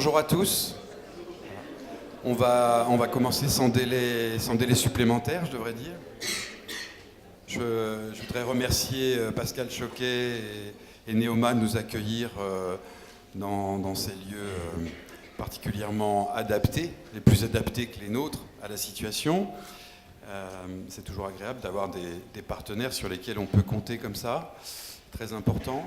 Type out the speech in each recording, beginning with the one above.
Bonjour à tous. On va commencer sans délai supplémentaire, je devrais dire. Je voudrais remercier Pascal Choquet et Neoma de nous accueillir dans ces lieux particulièrement adaptés, les plus adaptés que les nôtres à la situation. C'est toujours agréable d'avoir des partenaires sur lesquels on peut compter comme ça, très important.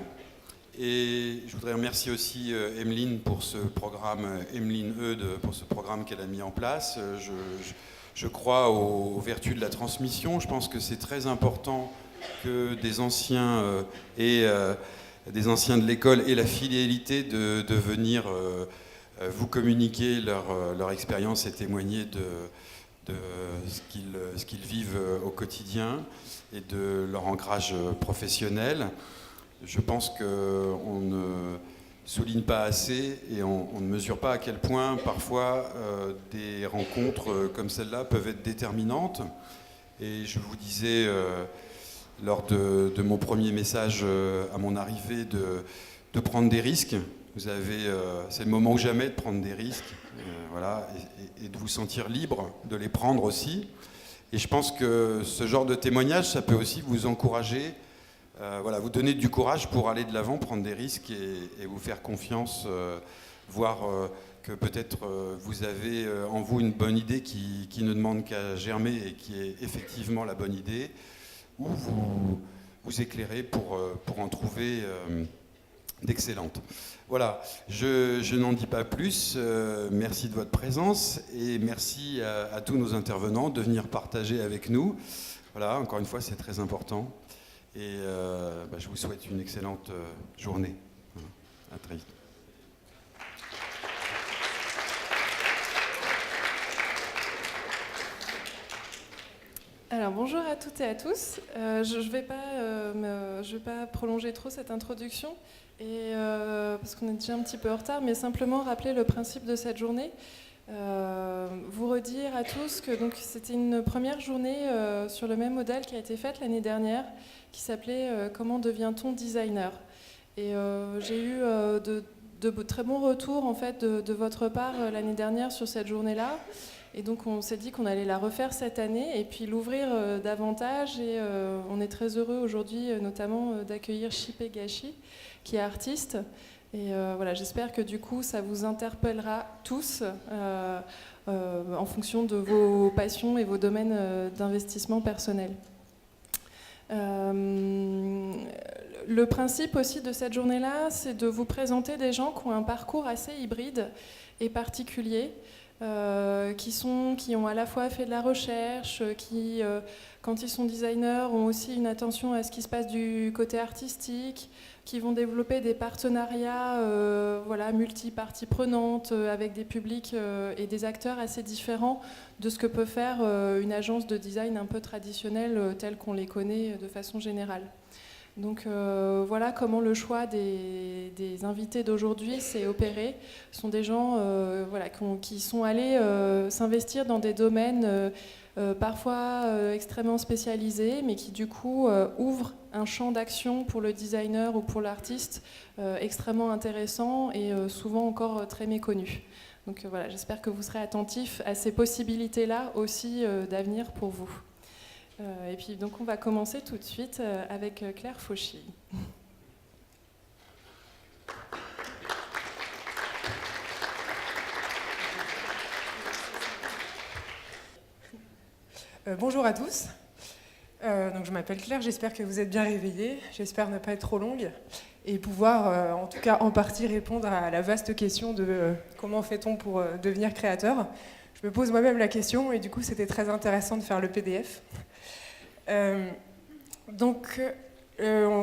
Et je voudrais remercier aussi Emeline pour ce programme, Emeline Eudes, pour ce programme qu'elle a mis en place. Je crois aux vertus de la transmission. Je pense que c'est très important que des anciens des anciens de l'école aient la fidélité de venir vous communiquer leur expérience et témoigner de ce qu'ils vivent au quotidien et de leur ancrage professionnel. Je pense qu'on ne souligne pas assez et on ne mesure pas à quel point parfois des rencontres comme celle-là peuvent être déterminantes. Et je vous disais lors de mon premier message à mon arrivée de prendre des risques. C'est le moment ou jamais de prendre des risques, voilà, et de vous sentir libre de les prendre aussi. Et je pense que ce genre de témoignage, ça peut aussi vous encourager. Vous donner du courage pour aller de l'avant, prendre des risques et vous faire confiance, voir que peut-être vous avez en vous une bonne idée qui ne demande qu'à germer et qui est effectivement la bonne idée, ou vous éclairer pour en trouver d'excellentes. Voilà, je n'en dis pas plus. Merci de votre présence et merci à tous nos intervenants de venir partager avec nous. Voilà, encore une fois, c'est très important. Et je vous souhaite une excellente journée. Voilà. À très vite. Alors bonjour à toutes et à tous. Je ne vais pas prolonger trop cette introduction parce qu'on est déjà un petit peu en retard, mais simplement rappeler le principe de cette journée. Vous redire à tous que donc, c'était une première journée sur le même modèle qui a été faite l'année dernière, qui s'appelait « Comment devient-on designer ?» Et j'ai eu de très bons retours en fait, de votre part l'année dernière sur cette journée-là. Et donc on s'est dit qu'on allait la refaire cette année et puis l'ouvrir davantage. Et on est très heureux aujourd'hui notamment d'accueillir Shipé Gashi, qui est artiste. Et j'espère que du coup ça vous interpellera tous en fonction de vos passions et vos domaines d'investissement personnel. Le principe aussi de cette journée-là, c'est de vous présenter des gens qui ont un parcours assez hybride et particulier, qui ont à la fois fait de la recherche, qui, quand ils sont designers, ont aussi une attention à ce qui se passe du côté artistique, qui vont développer des partenariats multi-parties prenantes avec des publics et des acteurs assez différents de ce que peut faire une agence de design un peu traditionnelle telle qu'on les connaît de façon générale. Donc voilà comment le choix des invités d'aujourd'hui s'est opéré. Ce sont des gens qui sont allés s'investir dans des domaines parfois extrêmement spécialisés, mais qui du coup ouvrent un champ d'action pour le designer ou pour l'artiste extrêmement intéressant et souvent encore très méconnu. Donc j'espère que vous serez attentifs à ces possibilités-là aussi d'avenir pour vous. Et puis donc on va commencer tout de suite avec Claire Fauchy. Bonjour à tous. Donc je m'appelle Claire, j'espère que vous êtes bien réveillés, j'espère ne pas être trop longue et pouvoir en tout cas en partie répondre à la vaste question de comment fait-on pour devenir créateur. Je me pose moi-même la question et du coup c'était très intéressant de faire le PDF. On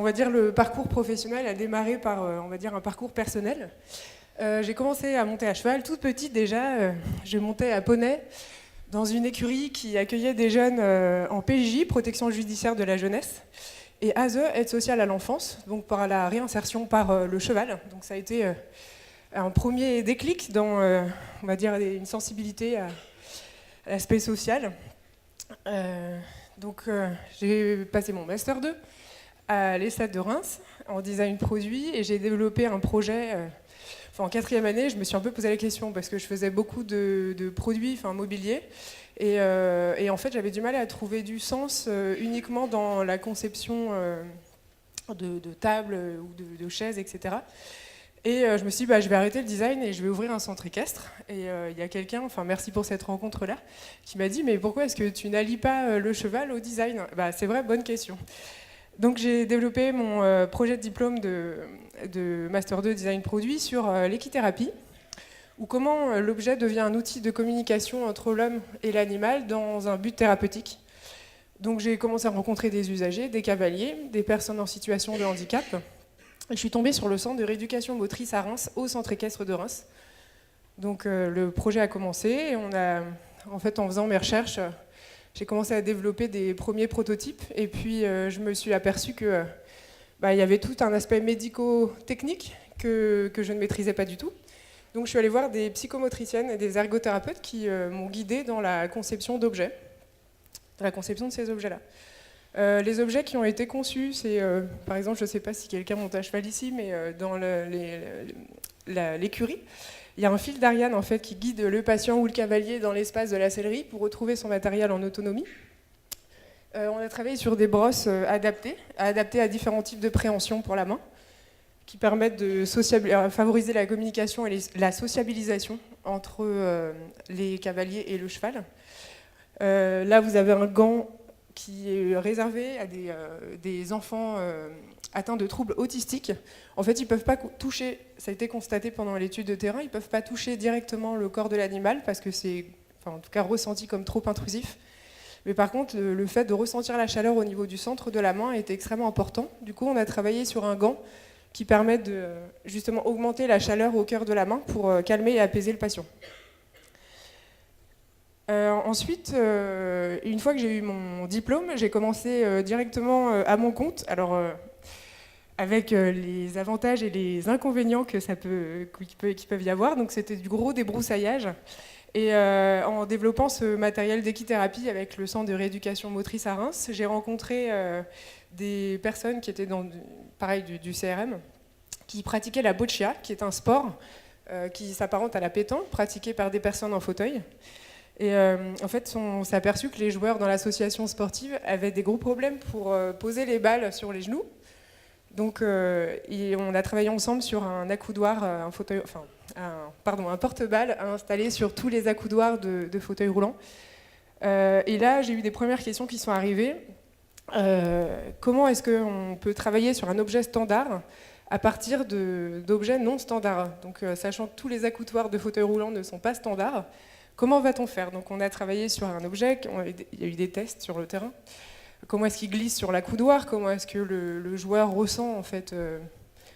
va dire le parcours professionnel a démarré par un parcours personnel. J'ai commencé à monter à cheval toute petite déjà. Je montais à poney dans une écurie qui accueillait des jeunes en PJ, protection judiciaire de la jeunesse, et ASE, aide sociale à l'enfance, donc par la réinsertion par le cheval. Donc ça a été un premier déclic dans une sensibilité à l'aspect social. J'ai passé mon Master 2 à l'ESSAD de Reims en design produit et j'ai développé un projet en 4e année, je me suis un peu posé la question parce que je faisais beaucoup de produits, mobiliers. Et en fait, j'avais du mal à trouver du sens uniquement dans la conception de tables ou de chaises, etc. Et je me suis dit, je vais arrêter le design et je vais ouvrir un centre équestre. Et il y a quelqu'un, merci pour cette rencontre-là, qui m'a dit, mais pourquoi est-ce que tu n'allies pas le cheval au design ? C'est vrai, bonne question. Donc j'ai développé mon projet de diplôme de Master 2 Design Produit sur l'équithérapie, ou comment l'objet devient un outil de communication entre l'homme et l'animal dans un but thérapeutique. Donc j'ai commencé à rencontrer des usagers, des cavaliers, des personnes en situation de handicap. Je suis tombée sur le centre de rééducation motrice à Reims, au centre équestre de Reims. Donc le projet a commencé et en faisant mes recherches, j'ai commencé à développer des premiers prototypes et puis je me suis aperçue que il y avait tout un aspect médico-technique que je ne maîtrisais pas du tout. Donc je suis allée voir des psychomotriciennes et des ergothérapeutes qui m'ont guidée dans la conception d'objets, dans la conception de ces objets-là. Les objets qui ont été conçus, c'est par exemple, je ne sais pas si quelqu'un monte à cheval ici, mais dans l'écurie, il y a un fil d'Ariane en fait, qui guide le patient ou le cavalier dans l'espace de la sellerie pour retrouver son matériel en autonomie. On a travaillé sur des brosses adaptées à différents types de préhension pour la main, qui permettent de favoriser la communication et la sociabilisation entre les cavaliers et le cheval. Là, vous avez un gant qui est réservé à des enfants atteints de troubles autistiques. En fait, ils ne peuvent pas toucher, ça a été constaté pendant l'étude de terrain, ils ne peuvent pas toucher directement le corps de l'animal parce que c'est, en tout cas, ressenti comme trop intrusif. Mais par contre, le fait de ressentir la chaleur au niveau du centre de la main est extrêmement important. Du coup, on a travaillé sur un gant qui permet de justement augmenter la chaleur au cœur de la main pour calmer et apaiser le patient. Ensuite, une fois que j'ai eu mon diplôme, j'ai commencé directement à mon compte. Alors, avec les avantages et les inconvénients qui peuvent y avoir. Donc, c'était du gros débroussaillage. Et en développant ce matériel d'équithérapie avec le centre de rééducation motrice à Reims, j'ai rencontré des personnes qui étaient dans du CRM, qui pratiquaient la boccia, qui est un sport qui s'apparente à la pétanque, pratiqué par des personnes en fauteuil. Et en fait, on s'est aperçu que les joueurs dans l'association sportive avaient des gros problèmes pour poser les balles sur les genoux. Donc, on a travaillé ensemble sur un accoudoir, un porte-balles à installer sur tous les accoudoirs de fauteuils roulants. Et là, j'ai eu des premières questions qui sont arrivées. Comment est-ce qu'on peut travailler sur un objet standard à partir d'objets non standards ? Donc, sachant que tous les accoudoirs de fauteuils roulants ne sont pas standards, comment va-t-on faire ? Donc, on a travaillé sur un objet, il y a eu des tests sur le terrain. Comment est-ce qu'il glisse sur l'accoudoir ? Comment est-ce que le joueur ressent en fait,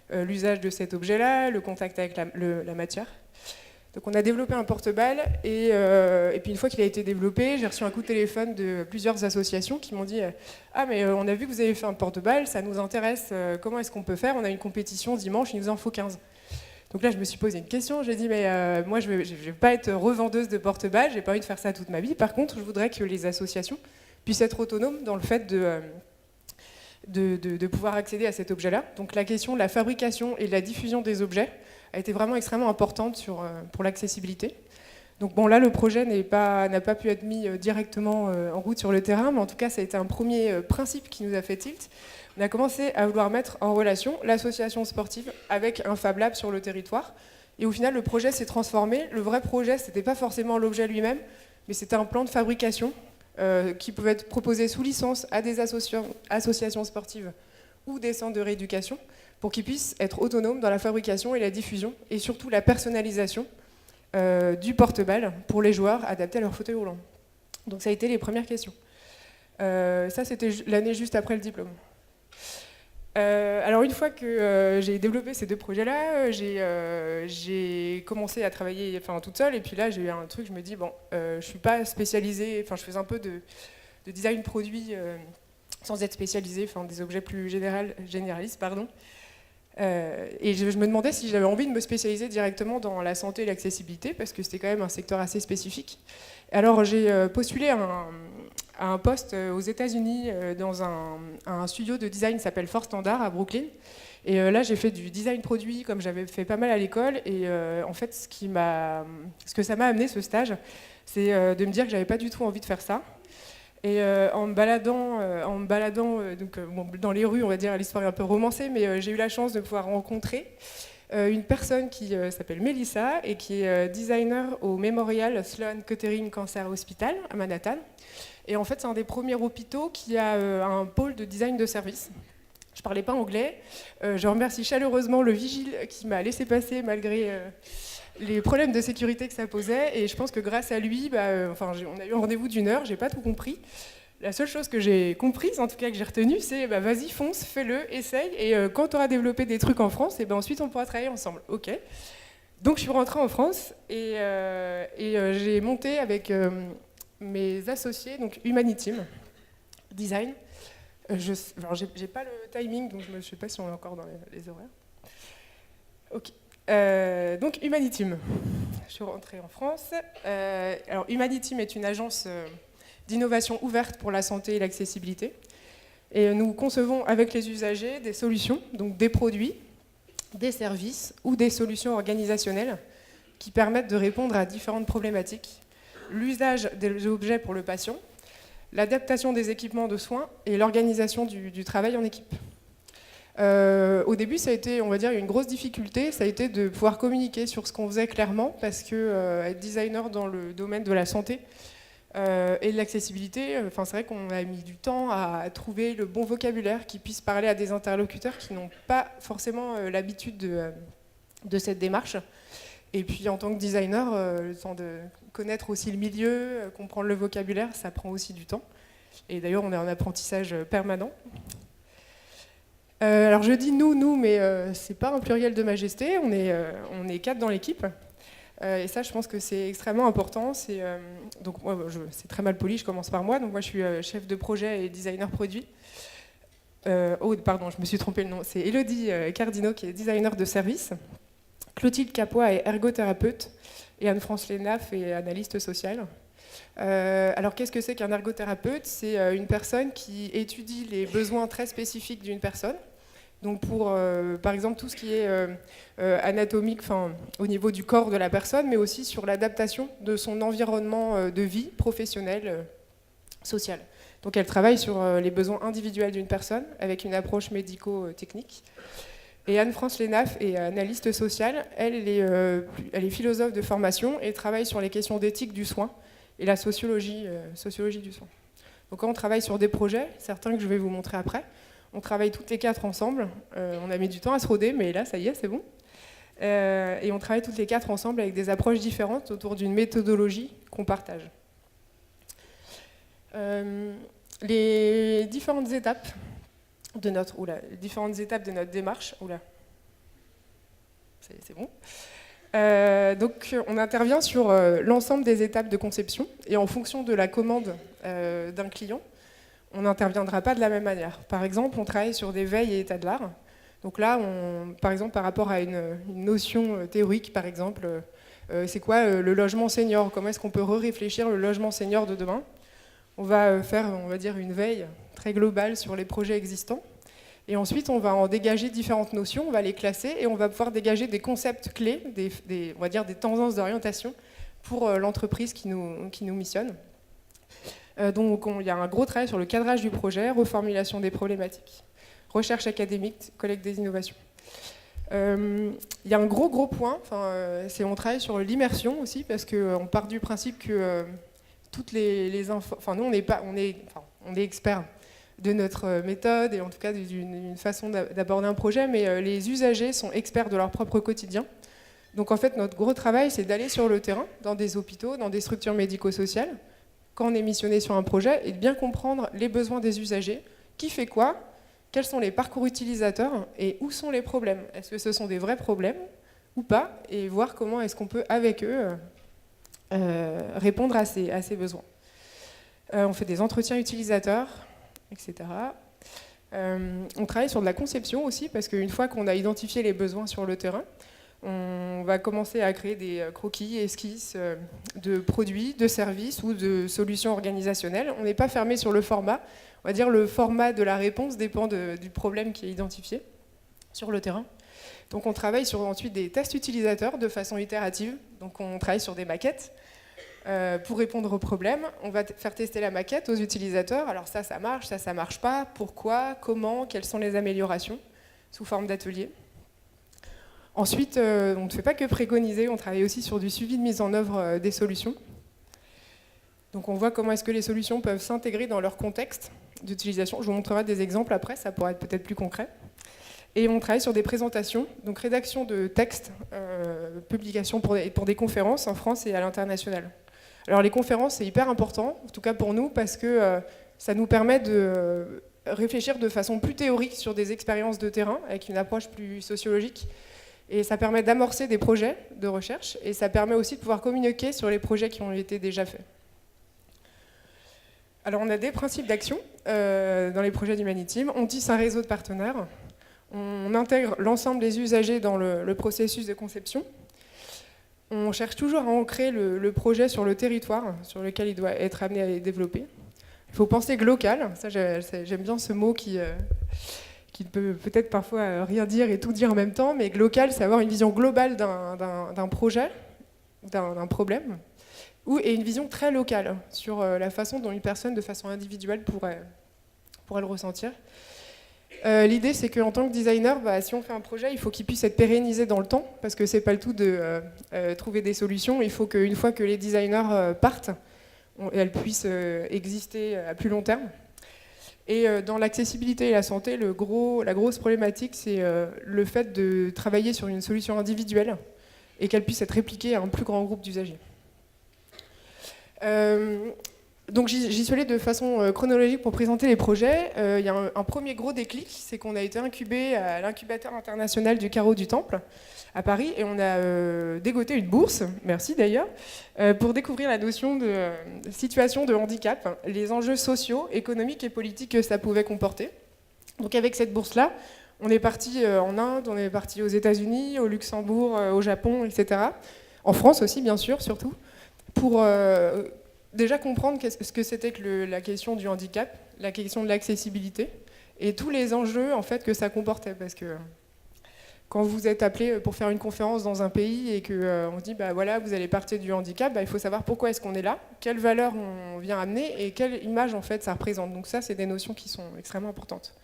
l'usage de cet objet-là, le contact avec la matière ? Donc on a développé un porte-balles et puis une fois qu'il a été développé, j'ai reçu un coup de téléphone de plusieurs associations qui m'ont dit « Ah mais on a vu que vous avez fait un porte-balles, ça nous intéresse, comment est-ce qu'on peut faire ? On a une compétition dimanche, il nous en faut 15. » Donc là je me suis posé une question, j'ai dit « Mais moi je vais pas être revendeuse de porte-balles, j'ai pas envie de faire ça toute ma vie, par contre je voudrais que les associations puissent être autonomes dans le fait de pouvoir accéder à cet objet-là. » Donc la question de la fabrication et de la diffusion des objets a été vraiment extrêmement importante pour l'accessibilité. Donc bon, là, le projet n'a pas pu être mis directement en route sur le terrain, mais en tout cas, ça a été un premier principe qui nous a fait tilt. On a commencé à vouloir mettre en relation l'association sportive avec un Fab Lab sur le territoire. Et au final, le projet s'est transformé. Le vrai projet, ce n'était pas forcément l'objet lui-même, mais c'était un plan de fabrication qui pouvait être proposé sous licence à des associations sportives ou des centres de rééducation, pour qu'ils puissent être autonomes dans la fabrication et la diffusion, et surtout la personnalisation du porte-balles pour les joueurs adaptés à leur fauteuil roulant. Donc ça a été les premières questions. Ça, c'était l'année juste après le diplôme. Alors une fois que j'ai développé ces deux projets-là, j'ai commencé à travailler toute seule, et puis là j'ai eu un truc, je me dis, bon, je ne suis pas spécialisée, je faisais un peu de design produit sans être spécialisée, des objets plus généralistes, pardon. Et je me demandais si j'avais envie de me spécialiser directement dans la santé et l'accessibilité, parce que c'était quand même un secteur assez spécifique. Alors j'ai postulé à un poste aux États-Unis dans un studio de design qui s'appelle Fort Standard à Brooklyn. Et là, j'ai fait du design produit comme j'avais fait pas mal à l'école. Et en fait, ce que ça m'a amené, ce stage, c'est de me dire que j'avais pas du tout envie de faire ça. Et en me baladant dans les rues, on va dire, l'histoire est un peu romancée, mais j'ai eu la chance de pouvoir rencontrer une personne qui s'appelle Mélissa et qui est designer au Memorial Sloan Kettering Cancer Hospital à Manhattan. Et en fait, c'est un des premiers hôpitaux qui a un pôle de design de service. Je ne parlais pas anglais. Je remercie chaleureusement le vigile qui m'a laissé passer malgré les problèmes de sécurité que ça posait. Et je pense que grâce à lui, on a eu un rendez-vous d'1 heure, j'ai pas tout compris. La seule chose que j'ai comprise, en tout cas que j'ai retenue, c'est vas-y, fonce, fais-le, essaye. Et quand tu auras développé des trucs en France, ensuite on pourra travailler ensemble. Ok. Donc je suis rentrée en France et j'ai monté avec mes associés, donc Humaniteam Design. J'ai pas le timing, donc je ne sais pas si on est encore dans les horaires. Ok. Donc Humaniteam. Je suis rentrée en France. Alors Humaniteam est une agence d'innovation ouverte pour la santé et l'accessibilité. Et nous concevons avec les usagers des solutions, donc des produits, des services ou des solutions organisationnelles qui permettent de répondre à différentes problématiques. L'usage des objets pour le patient, l'adaptation des équipements de soins et l'organisation du travail en équipe. Au début, ça a été, on va dire, une grosse difficulté, ça a été de pouvoir communiquer sur ce qu'on faisait clairement, parce que être designer dans le domaine de la santé et de l'accessibilité, c'est vrai qu'on a mis du temps à trouver le bon vocabulaire qui puisse parler à des interlocuteurs qui n'ont pas forcément l'habitude de cette démarche. Et puis en tant que designer, le temps de connaître aussi le milieu, comprendre le vocabulaire, ça prend aussi du temps. Et d'ailleurs, on est en apprentissage permanent. Alors je dis nous, mais c'est pas un pluriel de majesté, on est 4 dans l'équipe. Et ça, je pense que c'est extrêmement important. Donc moi, c'est très mal poli, je commence par moi. Donc moi, je suis chef de projet et designer produit. Pardon, je me suis trompée le nom. C'est Elodie Cardino qui est designer de service. Clotilde Capois est ergothérapeute. Et Anne-France Lénaf est analyste sociale. Alors qu'est-ce que c'est qu'un ergothérapeute ? C'est une personne qui étudie les besoins très spécifiques d'une personne. Donc pour, par exemple, tout ce qui est anatomique, au niveau du corps de la personne, mais aussi sur l'adaptation de son environnement de vie professionnelle, sociale. Donc elle travaille sur les besoins individuels d'une personne avec une approche médico-technique. Et Anne-France Lénaf est analyste sociale. Elle est philosophe de formation et travaille sur les questions d'éthique du soin et la sociologie du soin. Donc quand on travaille sur des projets, certains que je vais vous montrer après, on travaille toutes les 4 ensemble. On a mis du temps à se roder, mais là, ça y est, c'est bon. Et on travaille toutes les 4 ensemble avec des approches différentes autour d'une méthodologie qu'on partage. Les différentes étapes de notre démarche. C'est bon. Donc, on intervient sur l'ensemble des étapes de conception et en fonction de la commande d'un client, on n'interviendra pas de la même manière. Par exemple, on travaille sur des veilles et états de l'art. Donc là, par exemple, par rapport à une notion théorique, par exemple, c'est quoi le logement senior ? Comment est-ce qu'on peut réfléchir le logement senior de demain ? On va faire, on va dire, une veille très globale sur les projets existants. Et ensuite, on va en dégager différentes notions, on va les classer et on va pouvoir dégager des concepts clés, on va dire des tendances d'orientation pour l'entreprise qui nous missionne. Donc, il y a un gros travail sur le cadrage du projet, reformulation des problématiques, recherche académique, collecte des innovations. Il y a un gros point, on travaille sur l'immersion aussi, parce qu'on part du principe que toutes les infos... nous, on est experts de notre méthode et en tout cas d'une façon d'aborder un projet, mais les usagers sont experts de leur propre quotidien. Donc en fait, notre gros travail, c'est d'aller sur le terrain, dans des hôpitaux, dans des structures médico-sociales, quand on est missionné sur un projet, et de bien comprendre les besoins des usagers, qui fait quoi, quels sont les parcours utilisateurs et où sont les problèmes. Est-ce que ce sont des vrais problèmes ou pas, et voir comment est-ce qu'on peut, avec eux, répondre à ces besoins. On fait des entretiens utilisateurs, etc. On travaille sur de la conception aussi, parce qu'une fois qu'on a identifié les besoins sur le terrain, on va commencer à créer des croquis, esquisses de produits, de services ou de solutions organisationnelles. On n'est pas fermé sur le format. On va dire le format de la réponse dépend du problème qui est identifié. sur le terrain. Donc on travaille sur ensuite des tests utilisateurs de façon itérative. Donc on travaille sur des maquettes pour répondre aux problèmes. On va faire tester la maquette aux utilisateurs. Alors ça marche, ça marche pas. Pourquoi, comment, quelles sont les améliorations sous forme d'atelier. Ensuite, on ne fait pas que préconiser, on travaille aussi sur du suivi de mise en œuvre des solutions. Donc on voit comment est-ce que les solutions peuvent s'intégrer dans leur contexte d'utilisation. Je vous montrerai des exemples après, ça pourra être peut-être plus concret. Et on travaille sur des présentations, donc rédaction de textes, publication pour des conférences en France et à l'international. Alors les conférences, c'est hyper important, en tout cas pour nous, parce que ça nous permet de réfléchir de façon plus théorique sur des expériences de terrain, avec une approche plus sociologique. Et ça permet d'amorcer des projets de recherche, et ça permet aussi de pouvoir communiquer sur les projets qui ont été déjà faits. Alors on a des principes d'action dans les projets d'Humaniteam. On tisse un réseau de partenaires. On intègre l'ensemble des usagers dans le processus de conception. On cherche toujours à ancrer le projet sur le territoire sur lequel il doit être amené à être développé. Il faut penser local. Ça, j'aime bien ce mot qui peut peut-être parfois rien dire et tout dire en même temps, mais local, c'est avoir une vision globale d'un projet, d'un problème, et une vision très locale sur la façon dont une personne, de façon individuelle, pourrait le ressentir. L'idée, c'est qu'en tant que designer, si on fait un projet, il faut qu'il puisse être pérennisé dans le temps, parce que c'est pas le tout de trouver des solutions. Il faut qu'une fois que les designers partent, elles puissent exister à plus long terme. Et dans l'accessibilité et la santé, la grosse problématique, c'est le fait de travailler sur une solution individuelle et qu'elle puisse être répliquée à un plus grand groupe d'usagers. Donc j'y suis allée de façon chronologique pour présenter les projets. Il y a un premier gros déclic, c'est qu'on a été incubé à l'incubateur international du Carreau du Temple à Paris et on a dégoté une bourse, merci d'ailleurs, pour découvrir la notion de situation de handicap, les enjeux sociaux, économiques et politiques que ça pouvait comporter. Donc avec cette bourse-là, on est parti en Inde, on est parti aux États-Unis, au Luxembourg, au Japon, etc. En France aussi, bien sûr, surtout, pour déjà comprendre ce que c'était que la question du handicap, la question de l'accessibilité et tous les enjeux en fait, que ça comportait. Parce que quand vous êtes appelé pour faire une conférence dans un pays et qu'on se dit voilà, vous allez partir du handicap, il faut savoir pourquoi est-ce qu'on est là, quelles valeurs on vient amener et quelle image en fait, ça représente. Donc ça, c'est des notions qui sont extrêmement importantes.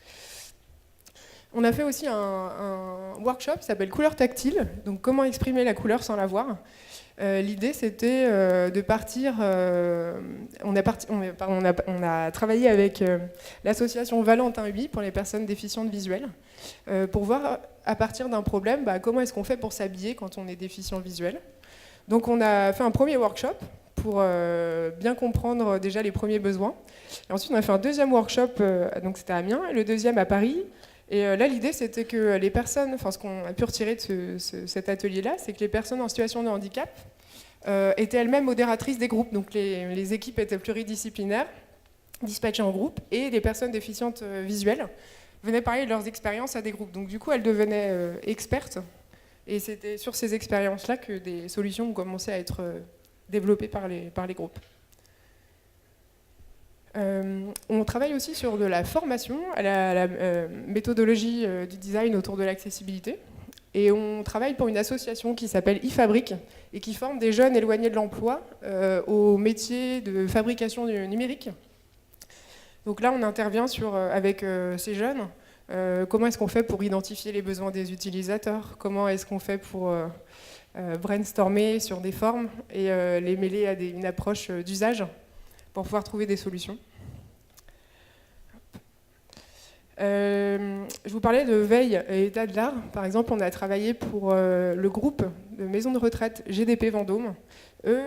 On a fait aussi un workshop qui s'appelle Couleur tactile, donc comment exprimer la couleur sans la voir. L'idée, c'était de partir. On a travaillé avec l'association Valentin Huy pour les personnes déficientes visuelles, pour voir à partir d'un problème, comment est-ce qu'on fait pour s'habiller quand on est déficient visuel. Donc, on a fait un premier workshop pour bien comprendre déjà les premiers besoins. Et ensuite, on a fait un deuxième workshop, donc c'était à Amiens, et le deuxième à Paris. Et là, l'idée, c'était que les personnes, ce qu'on a pu retirer de cet atelier-là, c'est que les personnes en situation de handicap étaient elles-mêmes modératrices des groupes. Donc les équipes étaient pluridisciplinaires, dispatchées en groupe, et les personnes déficientes visuelles venaient parler de leurs expériences à des groupes. Donc du coup, elles devenaient expertes, et c'était sur ces expériences-là que des solutions ont commencé à être développées par les groupes. On travaille aussi sur de la formation à la méthodologie du design autour de l'accessibilité. Et on travaille pour une association qui s'appelle eFabric et qui forme des jeunes éloignés de l'emploi au métier de fabrication numérique. Donc là, on intervient avec ces jeunes. Comment est-ce qu'on fait pour identifier les besoins des utilisateurs? Comment est-ce qu'on fait pour brainstormer sur des formes et les mêler à une approche d'usage pour pouvoir trouver des solutions. Je vous parlais de veille et état de l'art. Par exemple, on a travaillé pour le groupe de maisons de retraite GDP Vendôme. Eux,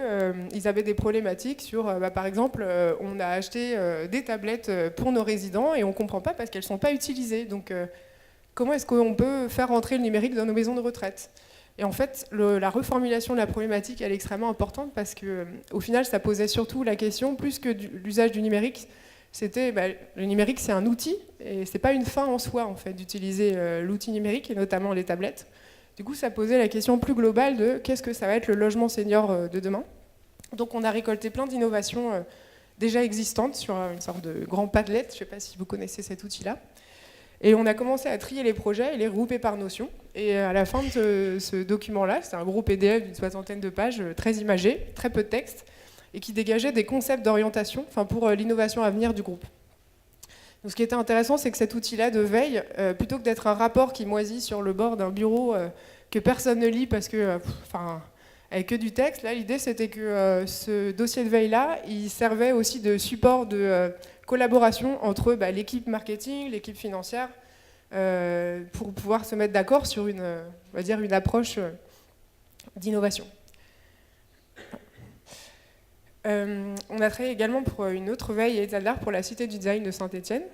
ils avaient des problématiques sur, par exemple, on a acheté des tablettes pour nos résidents et on ne comprend pas parce qu'elles ne sont pas utilisées. Donc, comment est-ce qu'on peut faire rentrer le numérique dans nos maisons de retraite ? Et en fait, la reformulation de la problématique, elle est extrêmement importante parce qu'au final, ça posait surtout la question, plus que l'usage du numérique, c'était le numérique, c'est un outil et c'est pas une fin en soi en fait d'utiliser l'outil numérique et notamment les tablettes. Du coup, ça posait la question plus globale de qu'est-ce que ça va être le logement senior de demain. Donc, on a récolté plein d'innovations déjà existantes sur une sorte de grand Padlet. Je ne sais pas si vous connaissez cet outil-là. Et on a commencé à trier les projets et les regrouper par notion. Et à la fin de ce document-là, c'était un gros PDF d'une 60aine de pages, très imagé, très peu de texte, et qui dégageait des concepts d'orientation pour l'innovation à venir du groupe. Donc, ce qui était intéressant, c'est que cet outil-là de veille, plutôt que d'être un rapport qui moisit sur le bord d'un bureau que personne ne lit parce que, avec que du texte, là, l'idée c'était que ce dossier de veille-là, il servait aussi de support de collaboration entre l'équipe marketing, l'équipe financière, pour pouvoir se mettre d'accord sur une approche d'innovation. On a travaillé également pour une autre veille et état de l'art pour la Cité du Design de Saint-Étienne.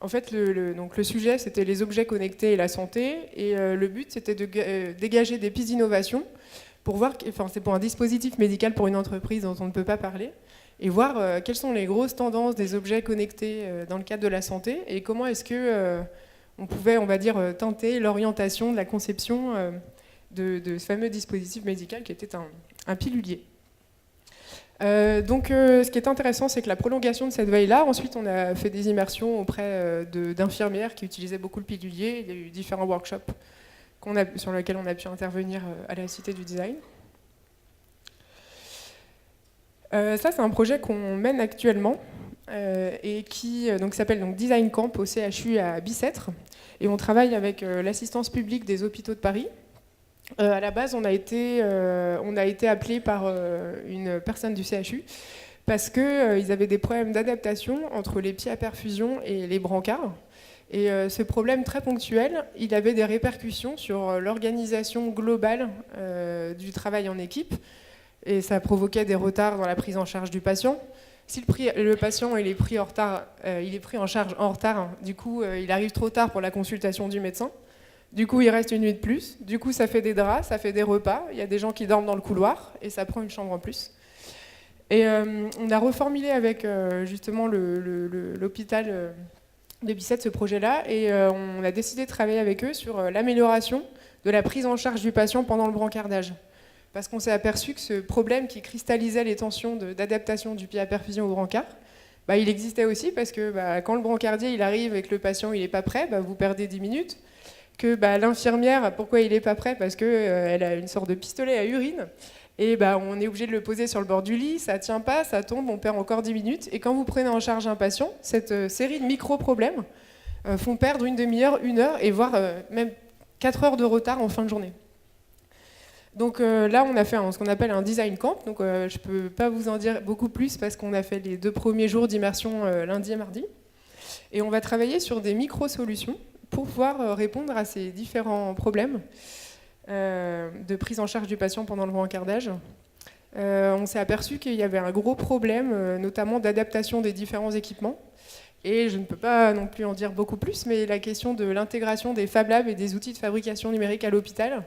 En fait, le sujet, c'était les objets connectés et la santé. Et le but, c'était de dégager des pistes d'innovation pour voir, c'est pour un dispositif médical pour une entreprise dont on ne peut pas parler, et voir quelles sont les grosses tendances des objets connectés dans le cadre de la santé et comment est-ce que on pouvait, tenter l'orientation de la conception de ce fameux dispositif médical qui était un pilulier. Ce qui est intéressant, c'est que la prolongation de cette veille-là, ensuite on a fait des immersions auprès d'infirmières qui utilisaient beaucoup le pilulier. Il y a eu différents workshops sur lesquels on a pu intervenir à la Cité du Design. Ça, c'est un projet qu'on mène actuellement et qui s'appelle Design Camp au CHU à Bicêtre. Et on travaille avec l'assistance publique des hôpitaux de Paris. À la base, on a été appelé par une personne du CHU parce qu'ils avaient des problèmes d'adaptation entre les pieds à perfusion et les brancards. Et ce problème très ponctuel, il avait des répercussions sur l'organisation globale du travail en équipe. Et ça provoquait des retards dans la prise en charge du patient. Si le patient il est pris en charge en retard, du coup, il arrive trop tard pour la consultation du médecin. Du coup, il reste une nuit de plus. Du coup, ça fait des draps, ça fait des repas. Il y a des gens qui dorment dans le couloir et ça prend une chambre en plus. Et on a reformulé avec justement l'hôpital de Bicêtre ce projet-là et on a décidé de travailler avec eux sur l'amélioration de la prise en charge du patient pendant le brancardage. Parce qu'on s'est aperçu que ce problème qui cristallisait les tensions d'adaptation du pied à perfusion au brancard, il existait aussi parce que quand le brancardier il arrive et que le patient il n'est pas prêt, vous perdez 10 minutes. Que l'infirmière, pourquoi il n'est pas prêt? Parce qu'elle a une sorte de pistolet à urine. Et on est obligé de le poser sur le bord du lit, ça ne tient pas, ça tombe, on perd encore 10 minutes. Et quand vous prenez en charge un patient, cette série de micro-problèmes font perdre une demi-heure, 1 heure, et voire même 4 heures de retard en fin de journée. Donc là, on a fait ce qu'on appelle un design camp. Donc je ne peux pas vous en dire beaucoup plus parce qu'on a fait les 2 premiers jours d'immersion lundi et mardi. Et on va travailler sur des micro-solutions pour pouvoir répondre à ces différents problèmes de prise en charge du patient pendant le brancardage. On s'est aperçu qu'il y avait un gros problème, notamment d'adaptation des différents équipements. Et je ne peux pas non plus en dire beaucoup plus, mais la question de l'intégration des Fab Labs et des outils de fabrication numérique à l'hôpital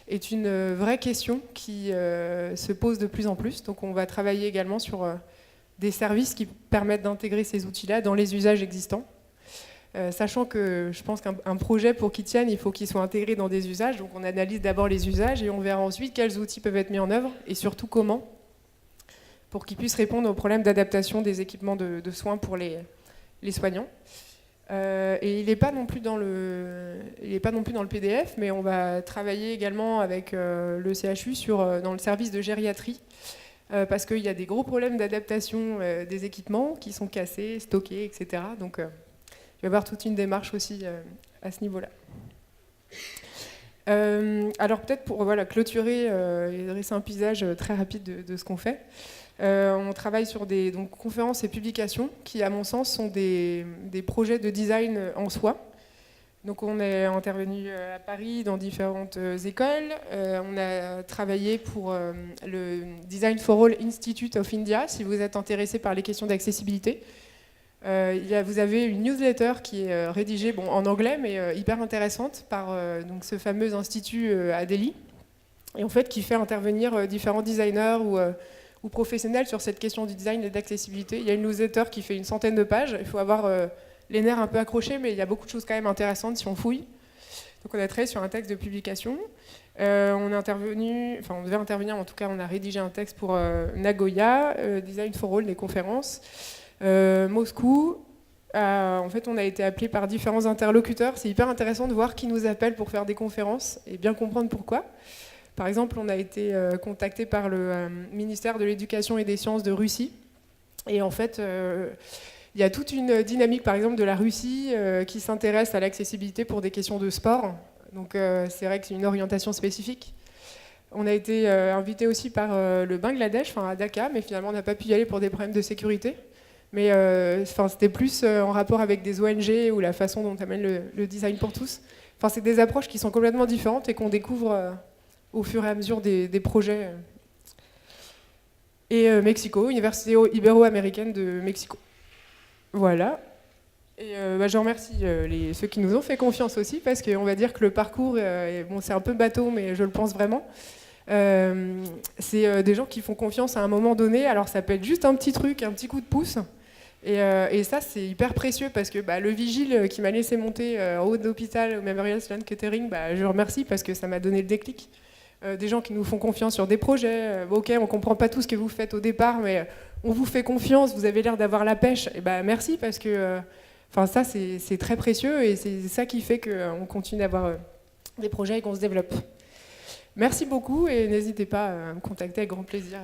est une vraie question qui se pose de plus en plus. Donc on va travailler également sur des services qui permettent d'intégrer ces outils-là dans les usages existants. Sachant que je pense qu'un projet, pour qu'il tienne, il faut qu'il soit intégré dans des usages. Donc on analyse d'abord les usages et on verra ensuite quels outils peuvent être mis en œuvre et surtout comment, pour qu'ils puissent répondre aux problèmes d'adaptation des équipements de soins pour les soignants. Et il n'est pas non plus dans le PDF, mais on va travailler également avec le CHU dans le service de gériatrie, parce qu'il y a des gros problèmes d'adaptation des équipements qui sont cassés, stockés, etc. Donc il va y avoir toute une démarche aussi à ce niveau-là. Alors peut-être pour clôturer et dresser un paysage très rapide de ce qu'on fait, on travaille sur des conférences et publications qui, à mon sens, sont des projets de design en soi. Donc on est intervenu à Paris dans différentes écoles. On a travaillé pour le Design for All Institute of India, si vous êtes intéressé par les questions d'accessibilité. Vous avez une newsletter qui est rédigée en anglais, mais hyper intéressante, par ce fameux institut à Delhi, et en fait qui fait intervenir différents designers ou professionnels sur cette question du design et d'accessibilité. Il y a une newsletter qui fait une 100aine de pages. Il faut avoir les nerfs un peu accrochés, mais il y a beaucoup de choses quand même intéressantes si on fouille. Donc on a travaillé sur un texte de publication. On devait intervenir, en tout cas on a rédigé un texte pour Nagoya, Design for All, des conférences. Moscou, En fait, on a été appelé par différents interlocuteurs. C'est hyper intéressant de voir qui nous appelle pour faire des conférences et bien comprendre pourquoi. Par exemple, on a été contacté par le ministère de l'Éducation et des Sciences de Russie. Et en fait, il y a toute une dynamique, par exemple, de la Russie qui s'intéresse à l'accessibilité pour des questions de sport. Donc c'est vrai que c'est une orientation spécifique. On a été invité aussi par le Bangladesh, à Dhaka, mais finalement on n'a pas pu y aller pour des problèmes de sécurité. Mais c'était plus en rapport avec des ONG ou la façon dont on amène le design pour tous. C'est des approches qui sont complètement différentes et qu'on découvre au fur et à mesure des projets. Et Mexico, Université ibéro-américaine de Mexico. Voilà. Et je remercie ceux qui nous ont fait confiance aussi, parce qu'on va dire que le parcours, c'est un peu bateau, mais je le pense vraiment. C'est des gens qui font confiance à un moment donné. Alors ça peut être juste un petit truc, un petit coup de pouce. Et ça, c'est hyper précieux, parce que le vigile qui m'a laissé monter en haut de l'hôpital au Memorial Sloan Kettering, je le remercie parce que ça m'a donné le déclic. Des gens qui nous font confiance sur des projets. Ok, on ne comprend pas tout ce que vous faites au départ, mais on vous fait confiance, vous avez l'air d'avoir la pêche. Et merci, parce que ça, c'est très précieux, et c'est ça qui fait qu'on continue d'avoir des projets et qu'on se développe. Merci beaucoup, et n'hésitez pas à me contacter avec grand plaisir.